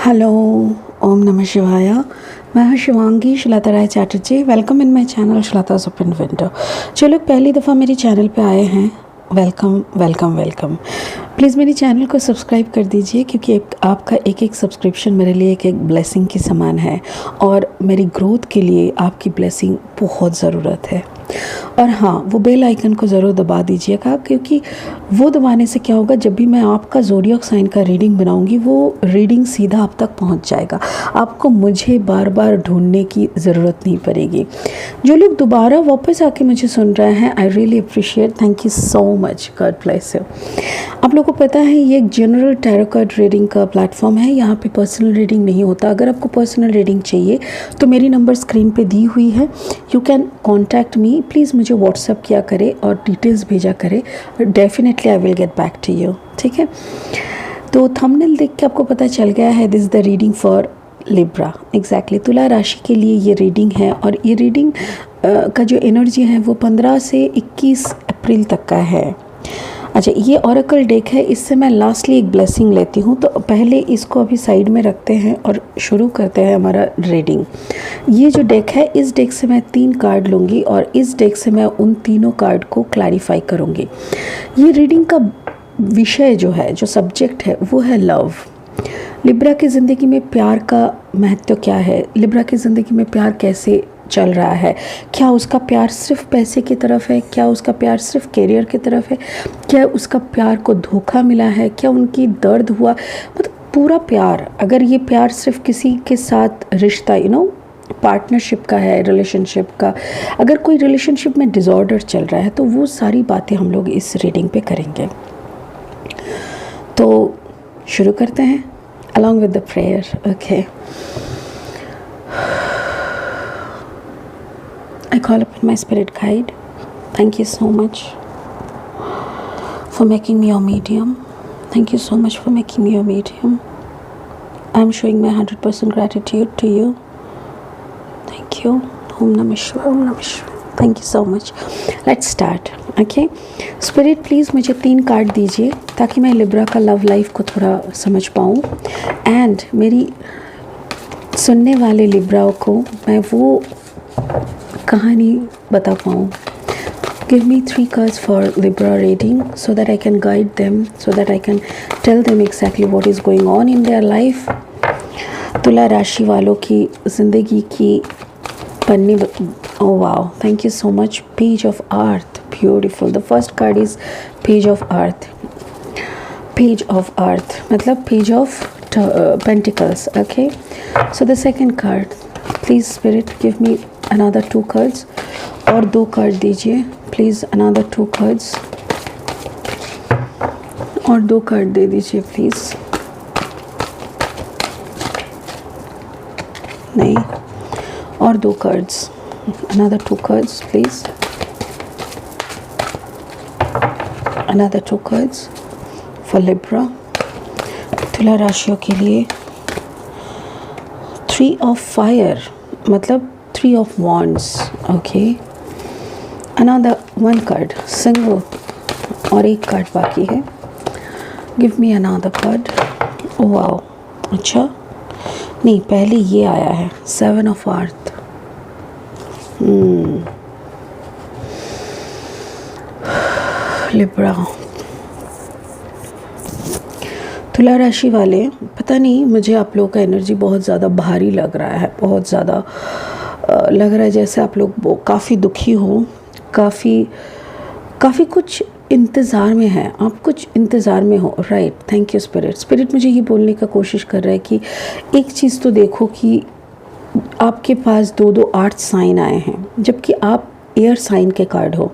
Hello, ओम नमः शिवाय। मैं हूँ Shivangi Shlata Rai Chatterjee. Welcome in my channel Shlata's open window. जो लोग पहली दफ़ा मेरे चैनल पे आए हैं, वेलकम वेलकम वेलकम। प्लीज़ मेरे चैनल को सब्सक्राइब कर दीजिए, क्योंकि आपका एक एक सब्सक्रिप्शन मेरे लिए एक एक ब्लेसिंग के समान है और मेरी ग्रोथ के लिए आपकी ब्लेसिंग बहुत ज़रूरत है। और हाँ, वो बेल आइकन को ज़रूर दबा दीजिएगा, क्योंकि वो दबाने से क्या होगा, जब भी मैं आपका ज़ोडिएक साइन का रीडिंग बनाऊंगी वो रीडिंग सीधा आप तक पहुंच जाएगा। आपको मुझे बार बार ढूंढने की ज़रूरत नहीं पड़ेगी। जो लोग दोबारा वापस आके मुझे सुन रहे हैं, I really appreciate, thank you so much, God bless you. आप लोगों को पता है ये एक जनरल टैरो कार्ड रीडिंग का प्लेटफॉर्म है। यहाँ पे पर्सनल रीडिंग नहीं होता। अगर आपको पर्सनल रीडिंग चाहिए तो मेरी नंबर स्क्रीन पे दी हुई है, you can contact me. Please मुझे व्हाट्सअप किया करे और डिटेल्स भेजा करे, definitely I will get back to you. ठीक है, तो थंबनेल देख के आपको पता चल गया है, this is the reading for Libra. Exactly तुला राशि के लिए ये रीडिंग है। और ये रीडिंग का जो एनर्जी है वो 15 से 21 अप्रैल तक का है। अच्छा, ये ओरेकल डेक है। इससे मैं लास्टली एक ब्लेसिंग लेती हूँ, तो पहले इसको अभी साइड में रखते हैं और शुरू करते हैं हमारा रीडिंग। ये जो डेक है, इस डेक से मैं 3 कार्ड लूँगी और इस डेक से मैं उन तीनों कार्ड को क्लैरिफाई करूँगी। ये रीडिंग का विषय जो है, जो सब्जेक्ट है, वो है लव। लिब्रा की ज़िंदगी में प्यार का महत्व क्या है? लिब्रा की ज़िंदगी में प्यार कैसे चल रहा है? क्या उसका प्यार सिर्फ पैसे की तरफ है? क्या उसका प्यार सिर्फ करियर की तरफ है? क्या उसका प्यार को धोखा मिला है? क्या उनकी दर्द हुआ? मतलब पूरा प्यार, अगर ये प्यार सिर्फ किसी के साथ रिश्ता पार्टनरशिप का है, रिलेशनशिप का, अगर कोई रिलेशनशिप में डिसऑर्डर चल रहा है, तो वो सारी बातें हम लोग इस रीडिंग पे करेंगे। तो शुरू करते हैं along with the prayer. Okay, I call upon my spirit guide. Thank you so much for making me your medium. Thank you so much for making me your medium. I'm showing my 100% gratitude to you. Thank you. Om Namah Shivaya. Om Namah Shivaya. Thank you so much. Let's start. Okay. Spirit, please मुझे 3 card दीजिए ताकि मैं Libra का love life को थोड़ा समझ पाऊँ, and मेरी सुनने वाले लिब्राओं को मैं वो कहानी बता पाऊँ। Give me 3 cards for Libra reading so that I can guide them, so that I can tell them exactly what is going on in their life. तुला राशि वालों की ज़िंदगी की पन्नी। Oh wow, thank you so much. Page of Earth, beautiful. The first card is Page of Earth. Page of Earth मतलब Page of Pentacles. Okay, so the second card, please Spirit give me another 2 cards, और 2 card दीजिए please, another 2 cards, और 2 card दे दीजिए please. नहीं, और 2 cards, another 2 cards please, another 2 cards for Libra। तुला राशियों के लिए 3 of Fire मतलब 3 of Wands। Okay, another 1 card single, और 1 कार्ड बाकी है। Give me another card। Oh wow, अच्छा नहीं, पहले ये आया है 7 of Earth। लिब्रा, तुला राशि वाले, पता नहीं, मुझे आप लोगों का एनर्जी बहुत ज़्यादा भारी लग रहा है। बहुत ज़्यादा लग रहा है जैसे आप लोग काफ़ी दुखी हो, काफ़ी कुछ इंतज़ार में है। आप कुछ इंतज़ार में हो, right. Thank you spirit. Spirit मुझे ये बोलने का कोशिश कर रहा है कि एक चीज़ तो देखो कि आपके पास 2 8 साइन आए हैं, जबकि आप एयर साइन के कार्ड हो,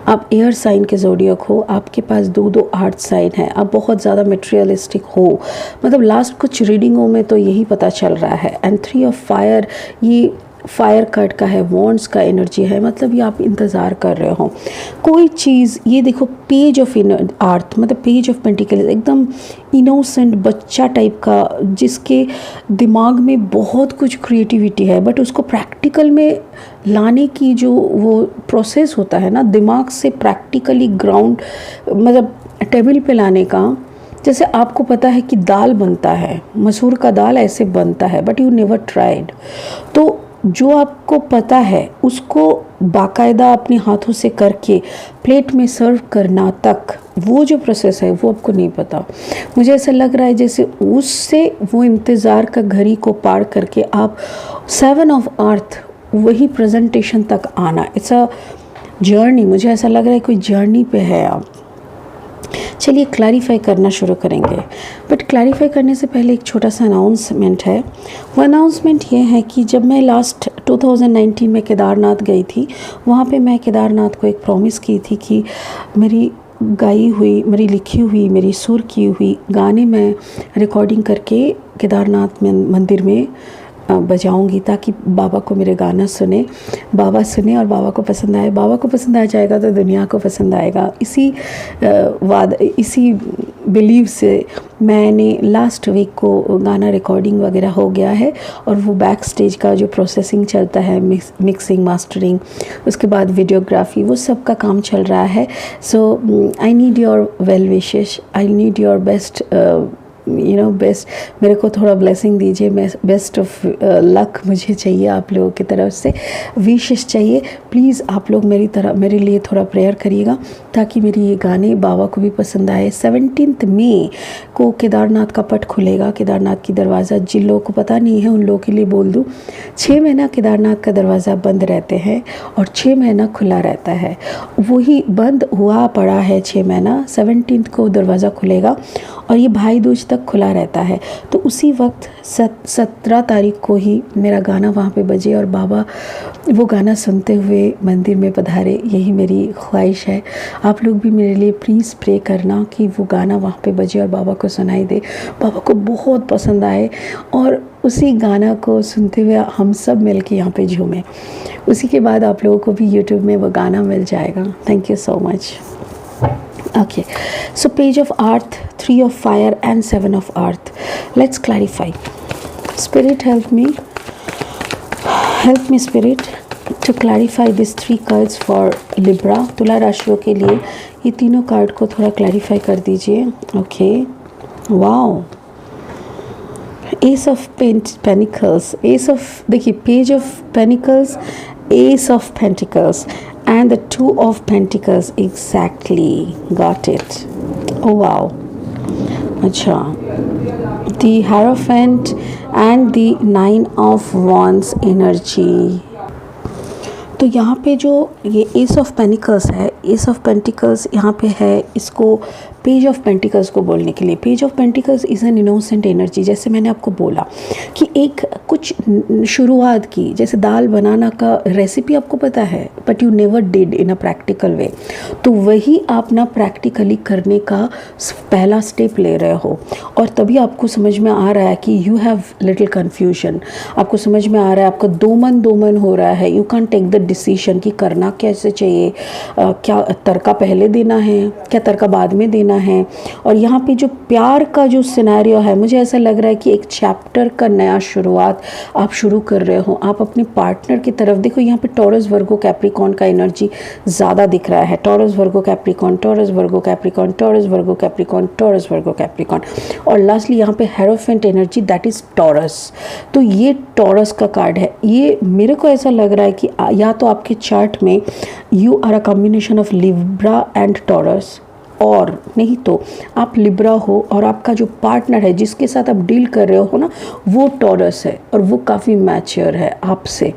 आप एयर साइन के ज़ोडिएक हो, आपके पास 2 8 साइन है। आप बहुत ज़्यादा मटेरियलिस्टिक हो, मतलब लास्ट कुछ रीडिंगों में तो यही पता चल रहा है। एंड 3 ऑफ फायर, ये फायर कार्ड का है, वॉन्ड्स का एनर्जी है, मतलब ये आप इंतज़ार कर रहे हो कोई चीज़। ये देखो पेज ऑफ आर्थ मतलब पेज ऑफ पेंटिकल्स, एकदम इनोसेंट बच्चा टाइप का, जिसके दिमाग में बहुत कुछ क्रिएटिविटी है, बट उसको प्रैक्टिकल में लाने की जो वो प्रोसेस होता है ना, दिमाग से प्रैक्टिकली ग्राउंड मतलब टेबल पे लाने का, जैसे आपको पता है कि दाल बनता है, मसूर का दाल ऐसे बनता है, बट यू नेवर ट्राइड। तो जो आपको पता है उसको बाकायदा अपने हाथों से करके प्लेट में सर्व करना तक, वो जो प्रोसेस है वो आपको नहीं पता। मुझे ऐसा लग रहा है जैसे उससे वो इंतज़ार का घड़ी को पार करके आप 7 ऑफ अर्थ वही प्रेजेंटेशन तक आना, इट्स अ जर्नी। मुझे ऐसा लग रहा है कोई जर्नी पे है आप। चलिए क्लैरिफाई करना शुरू करेंगे, बट क्लैरिफाई करने से पहले एक छोटा सा अनाउंसमेंट है। वो अनाउंसमेंट ये है कि जब मैं लास्ट 2019 में केदारनाथ गई थी, वहाँ पे मैं केदारनाथ को एक प्रॉमिस की थी कि मेरी गाई हुई, मेरी लिखी हुई, मेरी सुर की हुई गाने मैं रिकॉर्डिंग करके केदारनाथ में मंदिर में बजाऊंगी, ताकि बाबा को मेरे गाना सुने, बाबा सुने और बाबा को पसंद आए। बाबा को पसंद आ जाएगा तो दुनिया को पसंद आएगा। इसी बिलीव से मैंने लास्ट वीक को गाना रिकॉर्डिंग वगैरह हो गया है, और वो बैक स्टेज का जो प्रोसेसिंग चलता है, मिक्सिंग, मास्टरिंग, उसके बाद वीडियोग्राफी, वो सब का काम चल रहा है। So I need your well wishes, I need your best, best. मेरे को थोड़ा ब्लेसिंग दीजिए, मैं बेस्ट ऑफ लक मुझे चाहिए आप लोगों की तरफ से, विशेष चाहिए। प्लीज़ आप लोग मेरे लिए थोड़ा प्रेयर करिएगा, ताकि मेरी ये गाने बाबा को भी पसंद आए। 17 मई को केदारनाथ का पट खुलेगा, केदारनाथ की दरवाज़ा। जिन लोगों को पता नहीं है उन लोगों के लिए बोल दूँ, 6 महीना केदारनाथ का दरवाज़ा बंद रहते हैं और 6 महीना खुला रहता है। वही बंद हुआ पड़ा है 6 महीना, 17 को दरवाज़ा खुलेगा और ये भाई दूज तक खुला रहता है। तो उसी वक्त 17 तारीख को ही मेरा गाना वहाँ पे बजे और बाबा वो गाना सुनते हुए मंदिर में पधारे, यही मेरी ख्वाहिश है। आप लोग भी मेरे लिए प्लीज़ प्रे करना कि वो गाना वहाँ पे बजे और बाबा को सुनाई दे, बाबा को बहुत पसंद आए, और उसी गाना को सुनते हुए हम सब मिल के यहाँ पे झूमें। उसी के बाद आप लोगों को भी यूट्यूब में वो गाना मिल जाएगा। Thank you so much. Okay, so page of earth, 3 of fire and 7 of earth. Let's clarify. Spirit, help me spirit to clarify these 3 cards for Libra. तुला राशियों के लिए ये तीनों कार्ड को थोड़ा क्लैरिफाई कर दीजिए। Okay, wow, ace of pentacles, ace of, देखिए page of pentacles, ace of pentacles and the 2 of Pentacles. Exactly, got it. Oh wow, अच्छा, the Hierophant and the 9 of Wands energy. तो यहाँ पे जो ये एस ऑफ पेनिकल्स है, S of pentacles यहाँ पे है, इसको पेज ऑफ पेंटिकल्स को बोलने के लिए। Page of pentacles is an innocent energy. जैसे मैंने आपको बोला कि एक कुछ शुरुआत की, जैसे दाल बनाना का रेसिपी आपको पता है, but you never did in a practical way, तो वही आप ना प्रैक्टिकली करने का पहला स्टेप ले रहे हो, और तभी आपको समझ में आ रहा है कि यू हैव लिटिल कन्फ्यूजन। आपको समझ में आ रहा है, आपका दो मन हो रहा है, you can take the decision कि करना कैसे चाहिए, क्या तड़का पहले देना है, क्या तड़का बाद में देना है। और यहाँ पे जो प्यार का जो सिनेरियो है, मुझे ऐसा लग रहा है कि एक चैप्टर का नया शुरुआत आप शुरू कर रहे हो। आप अपने पार्टनर की तरफ देखो, यहाँ पे टॉरस वर्गो कैप्रिकॉन का एनर्जी ज़्यादा दिख रहा है। Taurus Virgo Capricorn, Taurus Virgo Capricorn, Taurus Virgo Capricorn, Taurus Virgo Capricorn, और लास्टली यहाँ पे hierophant energy, that is taurus. तो ये टॉरस का कार्ड है। ये मेरे को ऐसा लग रहा है कि या तो आपके चार्ट में you are a combination of Libra and Taurus, और नहीं तो आप लिब्रा हो और आपका जो पार्टनर है जिसके साथ आप डील कर रहे हो ना, वो टॉरस है और वो काफ़ी मैच्योर है आपसे।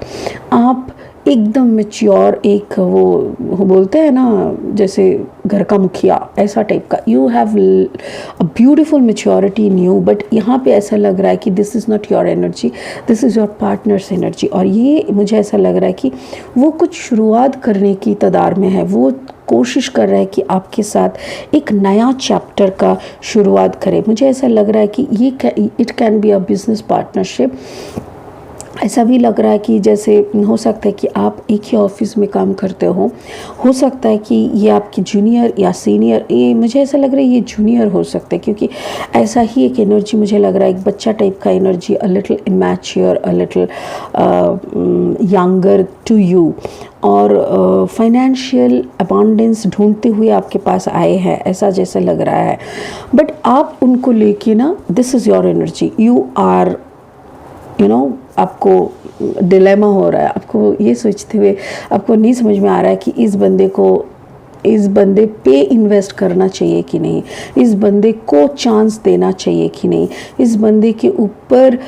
आप एकदम मैच्योर, एक वो बोलते हैं ना जैसे घर का मुखिया, ऐसा टाइप का, you have a beautiful maturity in you. But यहाँ पे ऐसा लग रहा है कि this is not your energy, this is your partners energy. और ये मुझे ऐसा लग रहा है कि वो कुछ शुरुआत करने की तदार में है, वो कोशिश कर रहा है कि आपके साथ एक नया चैप्टर का शुरुआत करे। मुझे ऐसा लग रहा है कि ये it can be a business partnership, ऐसा भी लग रहा है कि जैसे हो सकता है कि आप एक ही ऑफिस में काम करते हो सकता है कि ये आपकी जूनियर या सीनियर, ये मुझे ऐसा लग रहा है ये जूनियर हो सकता है, क्योंकि ऐसा ही एक एनर्जी मुझे लग रहा है, एक बच्चा टाइप का energy, a little immature, a little younger to you, और फाइनेंशियल अबांडेंस ढूंढते हुए आपके पास आए हैं, ऐसा जैसा लग रहा है। बट आप उनको लेके ना, this is your energy, you are आपको डिलेमा हो रहा है, आपको ये सोचते हुए आपको नहीं समझ में आ रहा है कि इस बंदे पे इन्वेस्ट करना चाहिए कि नहीं, इस बंदे को चांस देना चाहिए कि नहीं, इस बंदे के ऊपर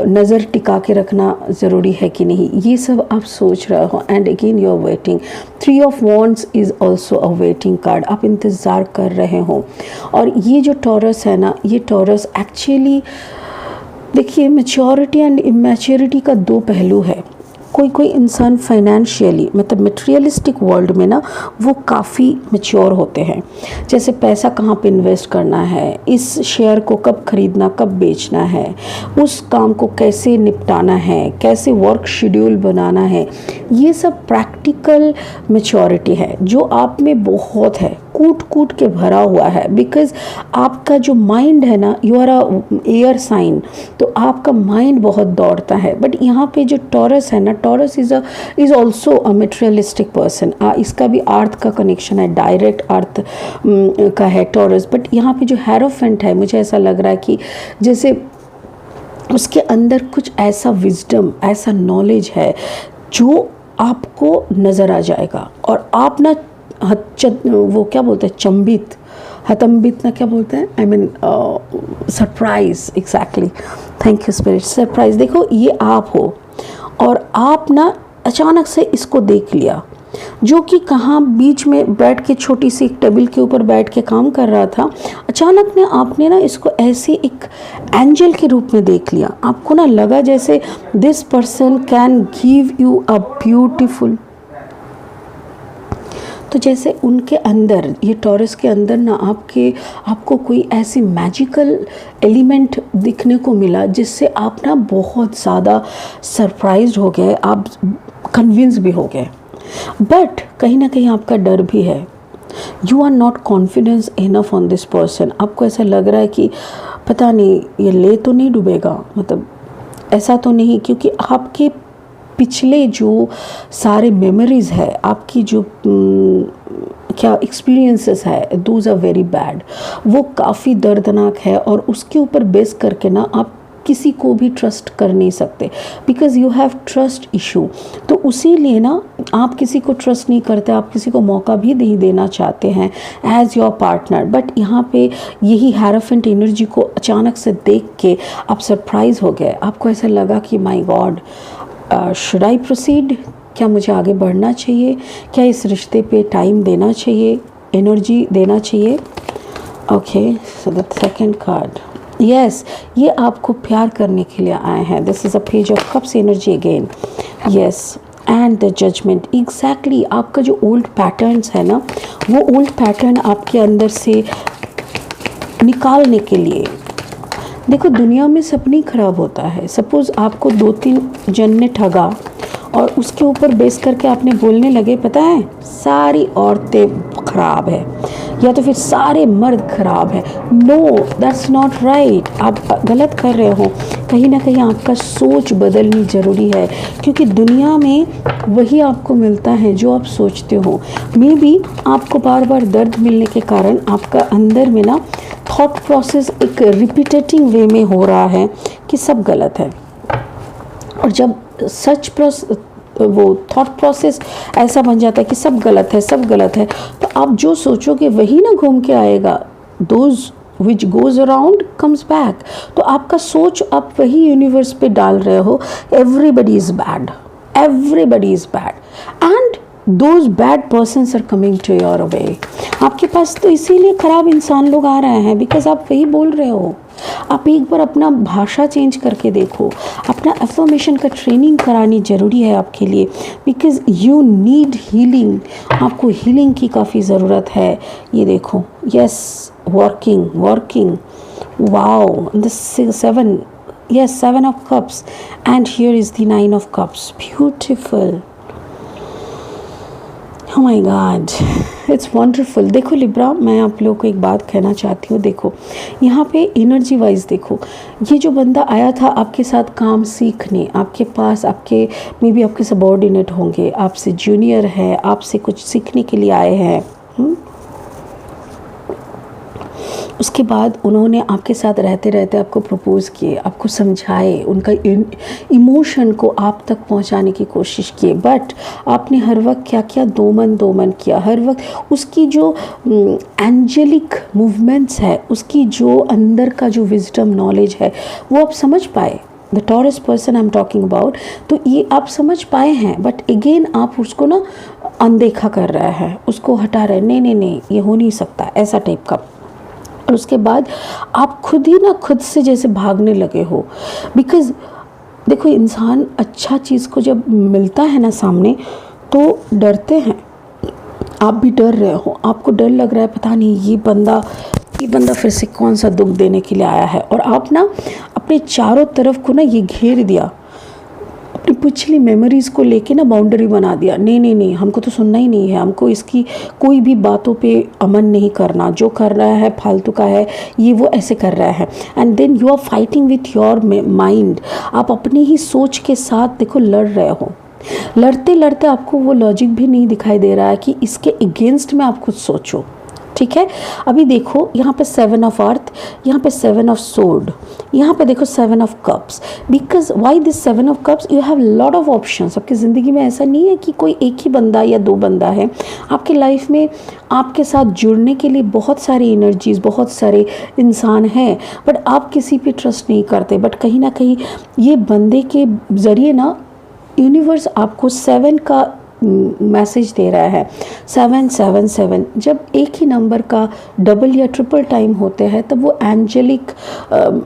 नज़र टिका के रखना ज़रूरी है कि नहीं, ये सब आप सोच रहे हो। And again you are waiting, 3 of wands is also a waiting card, आप इंतज़ार कर रहे हो। और ये जो टॉरस है ना, ये टॉरस एक्चुअली देखिए, मैच्योरिटी एंड इमैच्योरिटी का 2 पहलू है। कोई इंसान फाइनेंशियली मतलब मटेरियलिस्टिक वर्ल्ड में ना वो काफ़ी मैच्योर होते हैं, जैसे पैसा कहाँ पे इन्वेस्ट करना है, इस शेयर को कब खरीदना कब बेचना है, उस काम को कैसे निपटाना है, कैसे वर्क शेड्यूल बनाना है, ये सब प्रैक्टिकल मैच्योरिटी है जो आप में बहुत है, कूट कूट के भरा हुआ है। बिकॉज आपका जो माइंड है ना, you are a air sign, तो आपका माइंड बहुत दौड़ता है। बट यहाँ पे जो टॉरस है ना, taurus is also a materialistic person, इसका भी अर्थ का कनेक्शन है, डायरेक्ट अर्थ का है टॉरस। बट यहाँ पे जो हेरोफेंट है, मुझे ऐसा लग रहा है कि जैसे उसके अंदर कुछ ऐसा विजडम, ऐसा नॉलेज है जो आपको नज़र आ जाएगा, और आप ना वो क्या बोलते हैं, हतम्बित ना क्या बोलते हैं, I mean surprise, exactly, thank you spirit, surprise. देखो ये आप हो, और आप ना अचानक से इसको देख लिया, जो कि कहाँ बीच में बैठ के छोटी सी एक टेबल के ऊपर बैठ के काम कर रहा था, अचानक में आपने ना इसको ऐसे एक एंजल के रूप में देख लिया। आपको ना लगा जैसे this person can give you a beautiful, तो जैसे उनके अंदर, ये टॉरस के अंदर ना आपको कोई ऐसी मैजिकल एलिमेंट दिखने को मिला जिससे आप ना बहुत ज़्यादा सरप्राइज्ड हो गए, आप कन्विंस भी हो गए। बट कहीं ना कहीं आपका डर भी है, you are not confidence enough on this person. आपको ऐसा लग रहा है कि पता नहीं ये ले तो नहीं डूबेगा, मतलब ऐसा तो नहीं, क्योंकि आपके पिछले जो सारे मेमोरीज़ है, आपकी जो क्या एक्सपीरियंसेस है, दोज आर वेरी बैड, वो काफ़ी दर्दनाक है, और उसके ऊपर बेस करके ना आप किसी को भी ट्रस्ट कर नहीं सकते, because you have trust issue. तो उसीलिए ना आप किसी को ट्रस्ट नहीं करते, आप किसी को मौका भी नहीं देना चाहते हैं एज योर पार्टनर। बट यहाँ पे यही हैरोफेंट एनर्जी को अचानक से देख के आप सरप्राइज हो गए, आपको ऐसा लगा कि my God, should I proceed, क्या मुझे आगे बढ़ना चाहिए, क्या इस रिश्ते पे टाइम देना चाहिए, एनर्जी देना चाहिए। Okay, so the second card, yes, ये आपको प्यार करने के लिए आए हैं, this is a page of cups energy again, yes, and the judgement, exactly. आपका जो ओल्ड पैटर्न्स है ना, वो ओल्ड पैटर्न आपके अंदर से निकालने के लिए, देखो दुनिया में सब नहीं खराब होता है। सपोज़ आपको 2-3 जन ने ठगा, और उसके ऊपर बेस करके आपने बोलने लगे, पता है सारी औरतें ख़राब है, या तो फिर सारे मर्द ख़राब है। नो, दैट्स नॉट राइट, आप गलत कर रहे हो। कहीं ना कहीं आपका सोच बदलनी ज़रूरी है, क्योंकि दुनिया में वही आपको मिलता है जो आप सोचते हो। मे बी आपको बार बार दर्द मिलने के कारण आपका अंदर में ना थॉट प्रोसेस एक रिपीटेटिंग वे में हो रहा है कि सब गलत है, और जब वो थॉट प्रोसेस ऐसा बन जाता है कि सब गलत है, सब गलत है, तो आप जो सोचोगे वही ना घूम के आएगा। Those which goes around comes back. तो आपका सोच आप वही यूनिवर्स पे डाल रहे हो, everybody is bad, everybody is bad, and those bad persons are coming to your way. आपके पास तो इसीलिए ख़राब इंसान लोग आ रहे हैं, बिकॉज आप वही बोल रहे हो। आप एक बार अपना भाषा चेंज करके देखो, अपना अफर्मेशन का ट्रेनिंग करानी ज़रूरी है आपके लिए, बिकॉज यू नीड हीलिंग, आपको हीलिंग की काफ़ी ज़रूरत है। ये देखो, yes, working, wow, the 7 Yes, Seven of Cups. And here is the Nine of Cups. Beautiful. Oh my God, it's wonderful. देखो लिब्रा, मैं आप लोगों को एक बात कहना चाहती हूँ। देखो यहाँ पे एनर्जी वाइज देखो, ये जो बंदा आया था आपके साथ काम सीखने, आपके पास आपके मे बी आपके सबॉर्डिनेट होंगे, आपसे जूनियर है, आपसे कुछ सीखने के लिए आए हैं। उसके बाद उन्होंने आपके साथ रहते रहते आपको प्रपोज़ किए, आपको समझाए, उनका इमोशन को आप तक पहुंचाने की कोशिश किए, बट आपने हर वक्त क्या किया, दो मन किया। हर वक्त उसकी जो एंजेलिक मूवमेंट्स है, उसकी जो अंदर का जो विजडम नॉलेज है, वो आप समझ पाए। The taurus person I am talking about, तो ये आप समझ पाए हैं, बट अगेन आप उसको ना अनदेखा कर रहे हैं, उसको हटा रहे हैं, नहीं ये हो नहीं सकता, ऐसा टाइप का। और उसके बाद आप खुद ही ना खुद से जैसे भागने लगे हो, बिकॉज़ देखो इंसान अच्छा चीज़ को जब मिलता है ना सामने तो डरते हैं। आप भी डर रहे हो, आपको डर लग रहा है, पता नहीं ये बंदा फिर से कौन सा दुख देने के लिए आया है, और आप ना अपने चारों तरफ को ना ये घेर दिया, अपनी पिछली मेमोरीज़ को लेके ना बाउंड्री बना दिया। नहीं हमको तो सुनना ही नहीं है, हमको इसकी कोई भी बातों पे अमन नहीं करना, जो कर रहा है फालतू का है, ये वो ऐसे कर रहा है। And then you are fighting with your mind, आप अपनी ही सोच के साथ देखो लड़ रहे हो। लड़ते लड़ते आपको वो लॉजिक भी नहीं दिखाई दे रहा है कि इसके अगेंस्ट में आप कुछ सोचो, ठीक है। अभी देखो यहाँ पे 7 ऑफ अर्थ, यहाँ पे 7 ऑफ सोर्ड, यहाँ पे देखो 7 of cups. Because why this 7 of cups, you have lot of options. आपकी ज़िंदगी में ऐसा नहीं है कि कोई एक ही बंदा या दो बंदा है। आपके लाइफ में आपके साथ जुड़ने के लिए बहुत सारी एनर्जीज, बहुत सारे इंसान हैं, बट आप किसी पे ट्रस्ट नहीं करते। बट कहीं ना कहीं ये बंदे के ज़रिए ना यूनिवर्स आपको 7 का मैसेज दे रहा है। 777, जब एक ही नंबर का डबल या ट्रिपल टाइम होते हैं तब वो एंजेलिक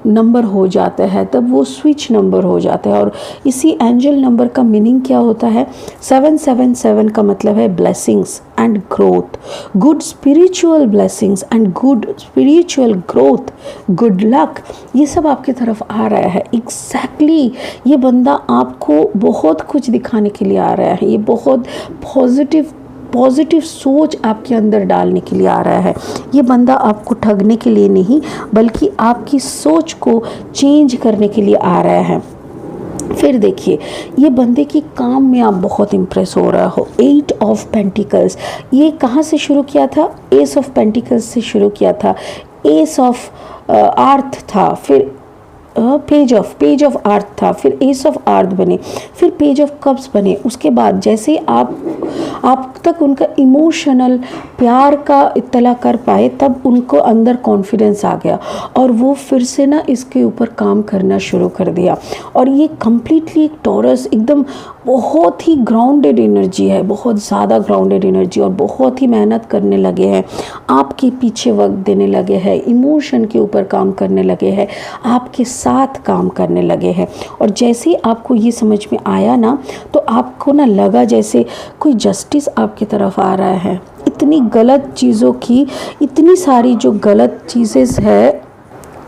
नंबर हो जाता है, तब वो स्विच नंबर हो जाता है। और इसी एंजल नंबर का मीनिंग क्या होता है, 777 का मतलब है blessings and growth, good spiritual blessings and good spiritual growth, good luck, ये सब आपकी तरफ आ रहा है। एग्जैक्टली ये बंदा आपको बहुत कुछ दिखाने के लिए आ रहा है, ये बहुत पॉजिटिव सोच आपके अंदर डालने के लिए आ रहा है। ये बंदा आपको ठगने के लिए नहीं, बल्कि आपकी सोच को चेंज करने के लिए आ रहा है। फिर देखिए ये बंदे की काम में आप बहुत इम्प्रेस हो रहा हो। 8 ऑफ पेंटिकल्स, ये कहाँ से शुरू किया था, एस ऑफ पेंटिकल्स से शुरू किया था, एस ऑफ अर्थ था, फिर पेज ऑफ अर्थ था, फिर एस ऑफ अर्थ बने, फिर पेज ऑफ कप्स बने। उसके बाद जैसे आप तक उनका इमोशनल प्यार का इत्तला कर पाए, तब उनको अंदर कॉन्फिडेंस आ गया और वो फिर से ना इसके ऊपर काम करना शुरू कर दिया। और ये कम्प्लीटली एक टॉरस एकदम बहुत ही ग्राउंडेड एनर्जी है, बहुत ज़्यादा ग्राउंडेड एनर्जी, और बहुत ही मेहनत करने लगे हैं, आपके पीछे वक्त देने लगे हैं, इमोशन के ऊपर काम करने लगे हैं, आपके साथ काम करने लगे हैं। और जैसे ही आपको ये समझ में आया ना, तो आपको ना लगा जैसे कोई जस्टिस आपकी तरफ आ रहा है। इतनी गलत चीज़ों की, इतनी सारी जो गलत चीज़ें है,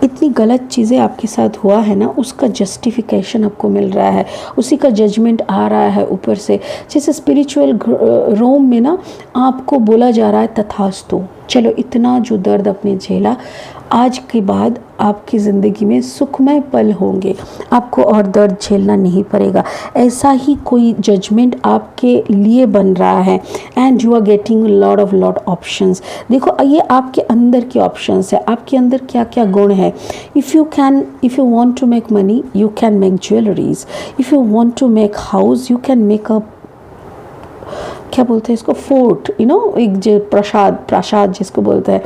इतनी गलत चीज़ें आपके साथ हुआ है ना, उसका जस्टिफिकेशन आपको मिल रहा है, उसी का जजमेंट आ रहा है ऊपर से। जैसे स्पिरिचुअल रोम में ना आपको बोला जा रहा है तथास्तु, चलो इतना जो दर्द आपने झेला, आज के बाद आपकी ज़िंदगी में सुखमय पल होंगे, आपको और दर्द झेलना नहीं पड़ेगा। ऐसा ही कोई जजमेंट आपके लिए बन रहा है, and you are getting lot options. देखो ये आपके अंदर के ऑप्शंस है, आपके अंदर क्या क्या गुण है। If you want to make money, you can make jewelleries. If you want to make house, you can make a, क्या बोलते हैं इसको, फोर्ट, एक जो प्रासाद जिसको बोलते हैं,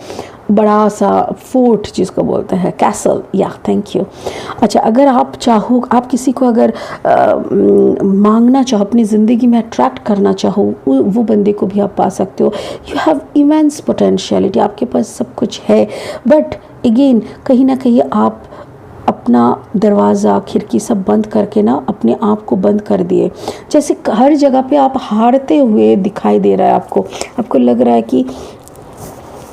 बड़ा सा फोर्ट जिसको बोलते हैं, कैसल, या थैंक यू। अच्छा, अगर आप चाहो, आप किसी को अगर मांगना चाहो, अपनी ज़िंदगी में अट्रैक्ट करना चाहो, वो बंदे को भी आप पा सकते हो। यू हैव इमेंस पोटेंशियलिटी, आपके पास सब कुछ है, बट अगेन कहीं ना कहीं आप अपना दरवाज़ा खिड़की सब बंद करके ना अपने आप को बंद कर दिए। जैसे हर जगह पे आप हारते हुए दिखाई दे रहा है आपको लग रहा है कि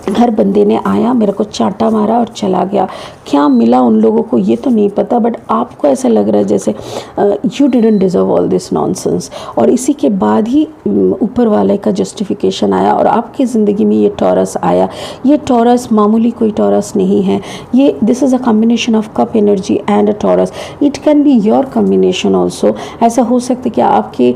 हर बंदे ने आया, मेरे को चांटा मारा और चला गया। क्या मिला उन लोगों को ये तो नहीं पता, बट आपको ऐसा लग रहा है जैसे you didn't deserve all this nonsense. और इसी के बाद ही ऊपर वाले का जस्टिफिकेशन आया और आपकी ज़िंदगी में ये टॉरस आया। ये टॉरस मामूली कोई टॉरस नहीं है, ये this is a combination of cup energy and a Taurus. It can be your combination also. ऐसा हो सकता है कि आपके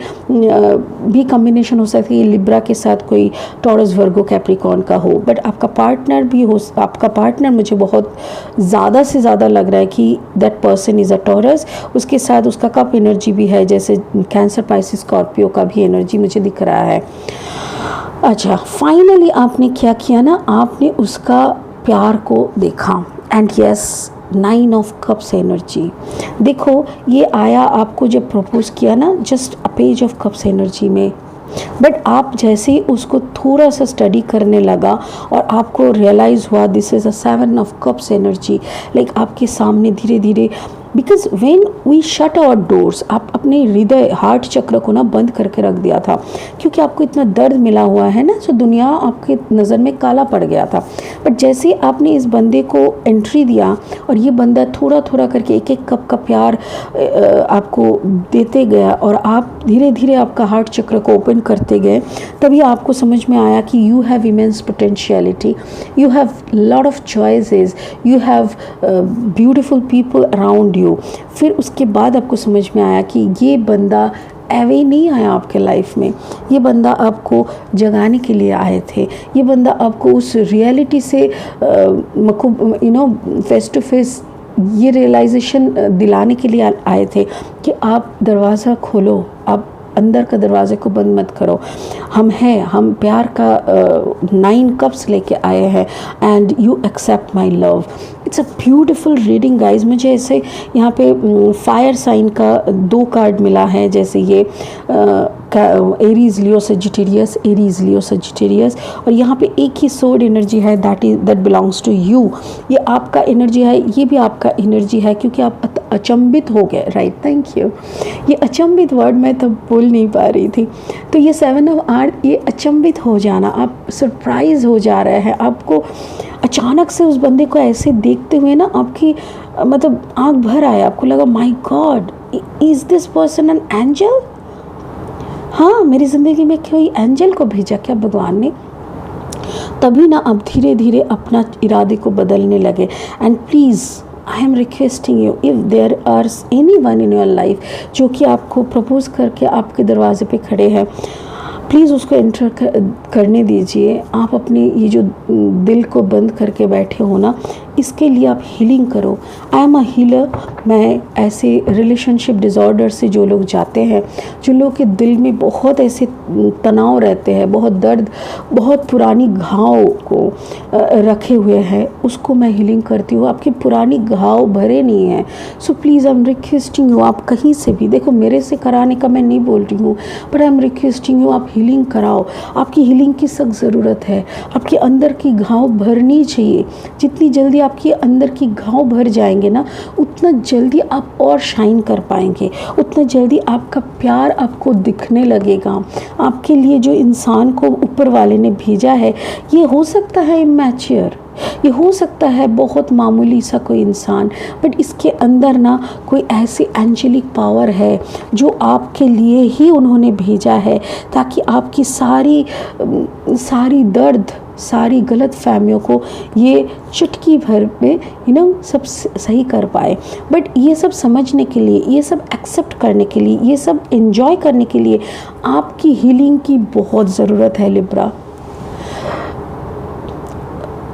भी कॉम्बिनेशन हो सकती है लिब्रा के साथ कोई टॉरस वर्गो कैप्रिकॉर्न का हो, बट आपका पार्टनर भी हो, आपका पार्टनर मुझे बहुत ज़्यादा से ज़्यादा लग रहा है कि that person is a Taurus. उसके साथ उसका कप एनर्जी भी है, जैसे कैंसर, पाइसिस, स्कॉर्पियो का भी एनर्जी मुझे दिख रहा है। अच्छा, फाइनली आपने क्या किया ना, आपने उसका प्यार को देखा and yes, 9 of cups energy देखो ये आया आपको जब प्रपोज किया ना, just a page of cups energy में। बट आप जैसे ही उसको थोड़ा सा स्टडी करने लगा और आपको रियलाइज़ हुआ this is a 7 of cups energy, like आपके सामने धीरे धीरे, because when we shut our doors, आप अपने हृदय हार्ट चक्र को ना बंद करके रख दिया था, क्योंकि आपको इतना दर्द मिला हुआ है ना, तो दुनिया आपके नज़र में काला पड़ गया था। बट जैसे आपने इस बंदे को एंट्री दिया और ये बंदा थोड़ा थोड़ा करके एक एक कप का प्यार आपको देते गया और आप धीरे धीरे आपका हार्ट चक्र को ओपन करते गए, तभी आपको समझ में आया कि you have immense potentiality, you have lot of choices, you have beautiful people around you. फिर उसके बाद आपको समझ में आया कि ये बंदा एवे नहीं आया आपके लाइफ में, ये बंदा आपको जगाने के लिए आए थे, ये बंदा आपको उस रियलिटी से फेस टू फेस ये रियलाइजेशन दिलाने के लिए आए थे कि आप दरवाज़ा खोलो, आप अंदर का दरवाजे को बंद मत करो। हम हैं, हम प्यार का 9 कप्स लेके आए हैं and you accept my love. It's a beautiful reading guys. मुझे ऐसे यहाँ पे फायर साइन का 2 कार्ड मिला है, जैसे ये Aries Leo Sagittarius, Aries Leo Sagittarius, और यहाँ पे एक ही सोर्ड एनर्जी है, दैट बिलोंग्स टू यू। ये आपका एनर्जी है, ये भी आपका एनर्जी है, क्योंकि आप अचंभित हो गए, राइट, थैंक यू। ये अचंभित वर्ड मैं तब बोल नहीं पा रही थी। तो ये 7 ऑफ आर्ट, ये अचंभित हो जाना, आप सरप्राइज हो जा रहे हैं, आपको अचानक से उस बंदे को ऐसे देखते हुए ना आपकी मतलब आँख भर आया, आपको लगा my God, is this person an angel. हाँ, मेरी ज़िंदगी में कोई एंजल को भेजा क्या भगवान ने। तभी ना आप धीरे धीरे अपना इरादे को बदलने लगे। And please I am requesting you, if there are anyone in your life जो कि आपको प्रपोज करके आपके दरवाजे पे खड़े हैं, प्लीज़ उसको एंटर करने दीजिए। आप अपने ये जो दिल को बंद करके बैठे हो ना, इसके लिए आप हीलिंग करो। I am a healer. मैं ऐसे रिलेशनशिप डिज़ॉर्डर से जो लोग जाते हैं, जो लोग के दिल में बहुत ऐसे तनाव रहते हैं, बहुत दर्द, बहुत पुरानी घाव को रखे हुए हैं, उसको मैं हीलिंग करती हूँ। आपके पुरानी घाव भरे नहीं हैं, so please I am requesting you, आप कहीं से भी देखो, मेरे से कराने का मैं नहीं बोल रही हूँ, but I am requesting you, आप हीलिंग कराओ। आपकी हीलिंग की सख्त ज़रूरत है, आपके अंदर की घाव भरनी चाहिए। जितनी जल्दी आपके अंदर की घाव भर जाएंगे ना, उतना जल्दी आप और शाइन कर पाएंगे, उतना जल्दी आपका प्यार आपको दिखने लगेगा। आपके लिए जो इंसान को ऊपर वाले ने भेजा है, ये हो सकता है इमैच्योर, ये हो सकता है बहुत मामूली सा कोई इंसान, बट इसके अंदर ना कोई ऐसी एंजेलिक पावर है जो आपके लिए ही उन्होंने भेजा है, ताकि आपकी सारी दर्द, सारी गलत फहमियों को ये चुटकी भर में सब सही कर पाए। बट ये सब समझने के लिए, ये सब एक्सेप्ट करने के लिए, ये सब एंजॉय करने के लिए आपकी हीलिंग की बहुत ज़रूरत है लिब्रा।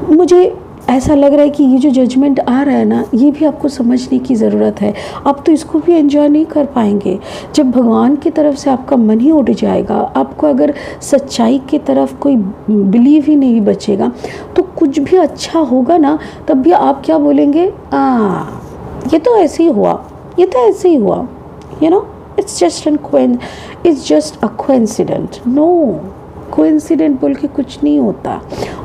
मुझे ऐसा लग रहा है कि ये जो जजमेंट आ रहा है ना, ये भी आपको समझने की ज़रूरत है। आप तो इसको भी एंजॉय नहीं कर पाएंगे जब भगवान की तरफ से आपका मन ही उठ जाएगा। आपको अगर सच्चाई की तरफ कोई बिलीव ही नहीं बचेगा, तो कुछ भी अच्छा होगा ना, तब भी आप क्या बोलेंगे, ये तो ऐसे ही हुआ, ये तो ऐसे ही हुआ, it's just a coincident. No, coincident बोल के कुछ नहीं होता,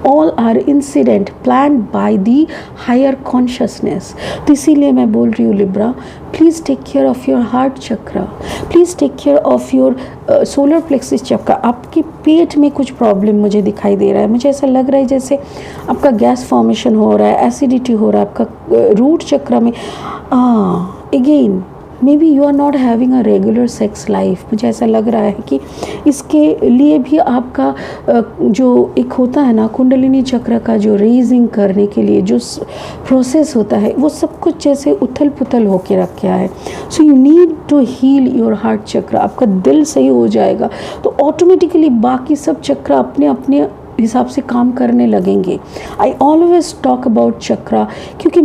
all are incident planned by the higher consciousness. तो इसीलिए मैं बोल रही हूँ Libra, please take care of your heart chakra, please take care of your solar plexus chakra. आपके पेट में कुछ प्रॉब्लम मुझे दिखाई दे रहा है, मुझे ऐसा लग रहा है जैसे आपका गैस फॉर्मेशन हो रहा है, एसिडिटी हो रहा है आपका रूट चक्रा में। Again maybe you are not having a regular sex life. मुझे ऐसा लग रहा है कि इसके लिए भी आपका जो एक होता है ना कुंडलिनी चक्र का जो रेजिंग करने के लिए जो प्रोसेस होता है वो सब कुछ जैसे उथल पुथल होके रखा है। So you need to heal your heart chakra. आपका दिल सही हो जाएगा तो ऑटोमेटिकली बाकी सब चक्र अपने अपने हिसाब से काम करने लगेंगे। आई ऑलवेज टॉक अबाउट चक्रा क्योंकि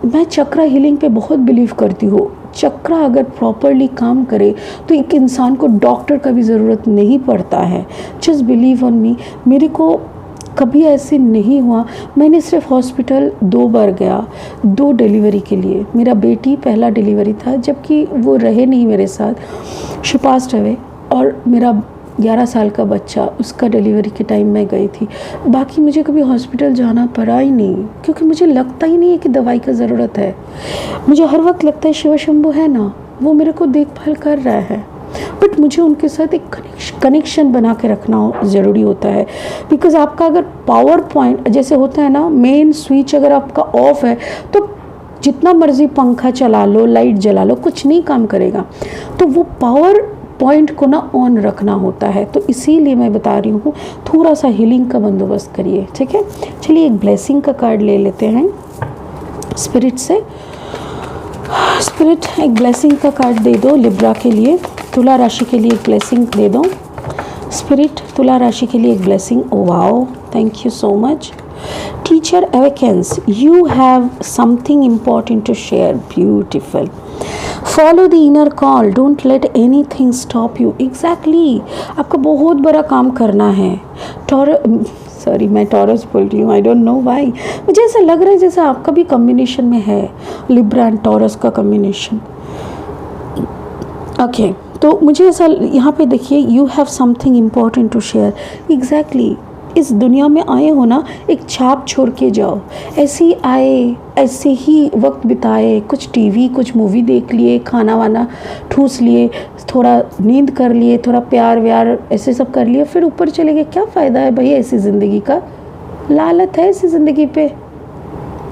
मैं चक्रा हीलिंग पे बहुत बिलीव करती हूँ। चक्रा अगर प्रॉपरली काम करे तो एक इंसान को डॉक्टर का भी ज़रूरत नहीं पड़ता है। Just believe on me. मेरे को कभी ऐसे नहीं हुआ। मैंने सिर्फ हॉस्पिटल 2 बार गया 2 डिलीवरी के लिए। मेरा बेटी पहला डिलीवरी था जबकि वो रहे नहीं मेरे साथ, शी पास्ड अवे, और मेरा 11 साल का बच्चा उसका डिलीवरी के टाइम मैं गई थी। बाकी मुझे कभी हॉस्पिटल जाना पड़ा ही नहीं क्योंकि मुझे लगता ही नहीं है कि दवाई का ज़रूरत है। मुझे हर वक्त लगता है शिव शंभू है ना, वो मेरे को देखभाल कर रहा है, बट मुझे उनके साथ एक कनेक्शन बना के रखना ज़रूरी होता है। बिकॉज़ आपका अगर पावर पॉइंट जैसे होता है ना, मेन स्विच अगर आपका ऑफ है तो जितना मर्जी पंखा चला लो, लाइट जला लो, कुछ नहीं काम करेगा। तो वो पावर पॉइंट को ना ऑन रखना होता है। तो इसीलिए मैं बता रही हूँ थोड़ा सा हीलिंग का बंदोबस्त करिए, ठीक है। चलिए एक ब्लेसिंग का कार्ड ले लेते हैं स्पिरिट से। स्पिरिट एक ब्लेसिंग का कार्ड दे दो लिब्रा के लिए, तुला राशि के लिए एक ब्लेसिंग दे दो। स्पिरिट तुला राशि के लिए एक blessing. Oh wow, thank you so much. Teacher awakens, you have something important to share. Beautiful. Follow the inner call, don't let anything stop you. Exactly. आपका बहुत बड़ा काम करना है। मैं टॉरस बोल रही हूँ, आई डोंट नो वाई। मुझे ऐसा लग रहा है जैसे आपका भी कॉम्बिनेशन में है लिब्रा एंड टॉरस का कॉम्बिनेशन। ओके, तो मुझे ऐसा यहाँ पे देखिए, you have something important to share. Exactly, इस दुनिया में आए हो ना, एक छाप छोड़ के जाओ। ऐसे ही आए, ऐसे ही वक्त बिताए, कुछ टीवी कुछ मूवी देख लिए, खाना वाना ठूस लिए, थोड़ा नींद कर लिए, थोड़ा प्यार व्यार ऐसे सब कर लिए, फिर ऊपर चले गए। क्या फ़ायदा है भैया ऐसी ज़िंदगी का? लालत है ऐसी ज़िंदगी पे।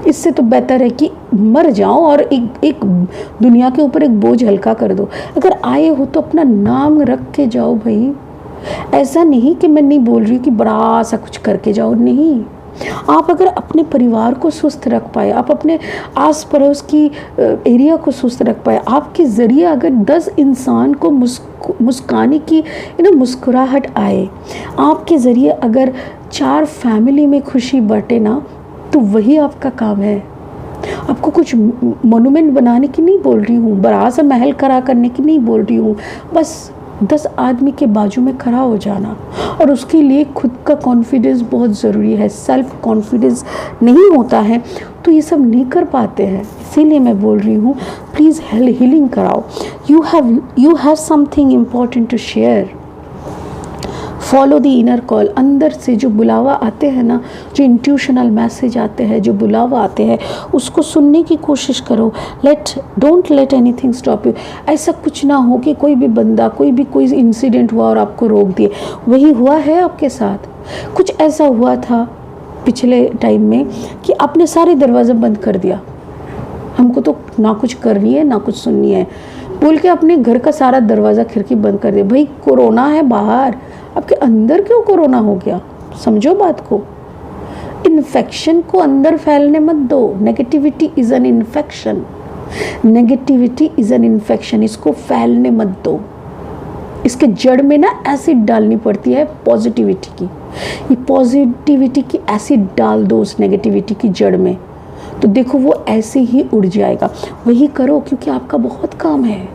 इससे तो बेहतर है कि मर जाओ और एक दुनिया के ऊपर एक बोझ हल्का कर दो। अगर आए हो तो अपना नाम रख के जाओ भाई। ऐसा नहीं कि मैं नहीं बोल रही हूँ कि बड़ा सा कुछ करके जाओ, नहीं। आप अगर अपने परिवार को स्वस्थ रख पाए, आप अपने आस पड़ोस की एरिया को स्वस्थ रख पाए, आपके ज़रिए अगर 10 इंसान को मुस्काने की मुस्कुराहट आए, आपके ज़रिए अगर 4 फैमिली में खुशी बटे ना, तो वही आपका काम है। आपको कुछ मोनूमेंट बनाने की नहीं बोल रही हूँ, बड़ा सा महल खड़ा करने की नहीं बोल रही हूँ, बस 10 आदमी के बाजू में खड़ा हो जाना। और उसके लिए खुद का कॉन्फिडेंस बहुत ज़रूरी है। सेल्फ कॉन्फिडेंस नहीं होता है तो ये सब नहीं कर पाते हैं। इसीलिए मैं बोल रही हूँ प्लीज़ हीलिंग कराओ। You have something important to share. Follow the inner call. अंदर से जो बुलावा आते हैं ना, जो इंट्यूशनल मैसेज आते हैं, जो बुलावा आते हैं, उसको सुनने की कोशिश करो। Don't let anything stop you. ऐसा कुछ ना हो कि कोई भी बंदा, कोई इंसिडेंट हुआ और आपको रोक दिए। वही हुआ है आपके साथ। कुछ ऐसा हुआ था पिछले टाइम में कि आपने सारे दरवाजे बंद कर दिया, हमको तो ना कुछ करनी है ना कुछ सुननी है बोल के अपने घर का सारा दरवाज़ा खिड़की बंद कर दिया। भाई कोरोना है बाहर, आपके अंदर क्यों कोरोना हो गया? समझो बात को। इन्फेक्शन को अंदर फैलने मत दो। Negativity is an infection. Negativity is an infection. इसको फैलने मत दो। इसके जड़ में ना एसिड डालनी पड़ती है पॉजिटिविटी की। ये पॉजिटिविटी की एसिड डाल दो उस नेगेटिविटी की जड़ में, तो देखो वो ऐसे ही उड़ जाएगा। वही करो क्योंकि आपका बहुत काम है।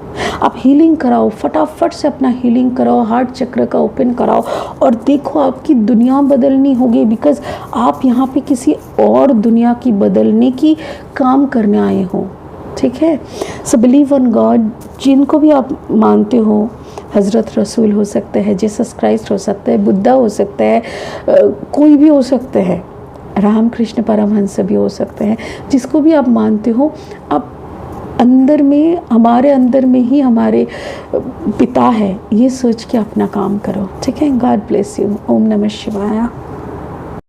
आप हीलिंग कराओ, फटाफट से अपना हीलिंग कराओ, हार्ट चक्र का ओपन कराओ और देखो आपकी दुनिया बदलनी होगी। बिकॉज आप यहाँ पे किसी और दुनिया की बदलने की काम करने आए हो, ठीक है। So believe on God. जिनको भी आप मानते हो हज़रत रसूल हो सकते हैं, जीसस क्राइस्ट हो सकते हैं, बुद्धा हो सकते हैं, कोई भी हो सकते हैं, राम कृष्ण परमहंस भी हो सकते हैं, जिसको भी आप मानते हो, आप अंदर में, हमारे अंदर में ही हमारे पिता है, ये सोच के अपना काम करो, ठीक है। God bless you. ओम नमः शिवाय।